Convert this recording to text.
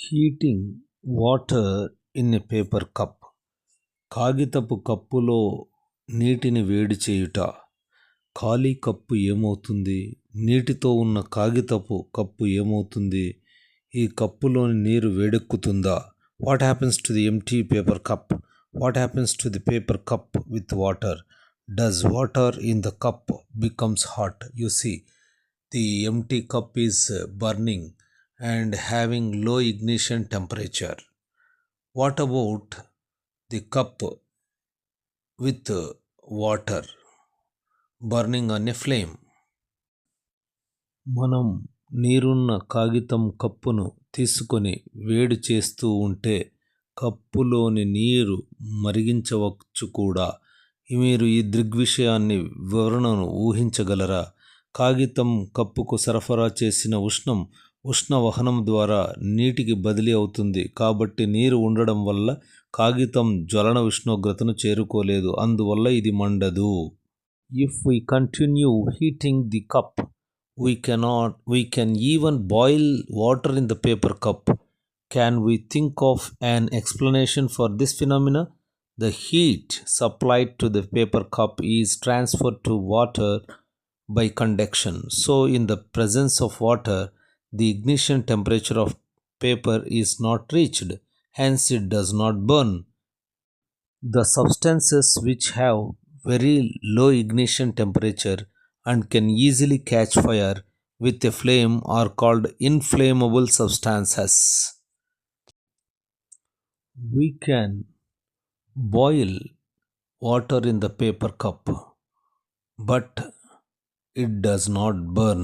Heating water in a paper cup. కాగితపు కప్పులో నీటిని వేడి చేయుట. ఖాళీ కప్పు ఏమవుతుంది? నీటితో ఉన్న కాగితపు కప్పు ఏమవుతుంది? ఈ కప్పులోని నీరు వేడెక్కుతుందా? What happens to the empty paper cup? What happens to the paper cup with water? Does water in the cup becomes hot? You see, the empty cup is burning and having low ignition temperature. What about the cup with water burning on a flame? మనం నీరున్న కాగితం కప్పును తీసుకొని వేడి చేస్తూ ఉంటే కప్పులోని నీరు మరిగించవచ్చు కూడా. మీరు ఈ దృగ్విషయాన్ని వివరణను ఊహించగలరా? కాగితం కప్పుకు సరఫరా చేసిన ఉష్ణవహనం ద్వారా నీటికి బదిలీ అవుతుంది. కాబట్టి నీరు ఉండడం వల్ల కాగితం జ్వలన ఉష్ణోగ్రతను చేరుకోలేదు, అందువల్ల ఇది మండదు. If we continue heating the cup, we can even boil water in the paper cup. Can we think of an explanation for this phenomena? The heat supplied to the paper cup is transferred to water by conduction. So, in the presence of water, the ignition temperature of paper is not reached, hence, it does not burn. The substances which have very low ignition temperature and can easily catch fire with a flame are called inflammable substances. We can boil water in the paper cup, but it does not burn.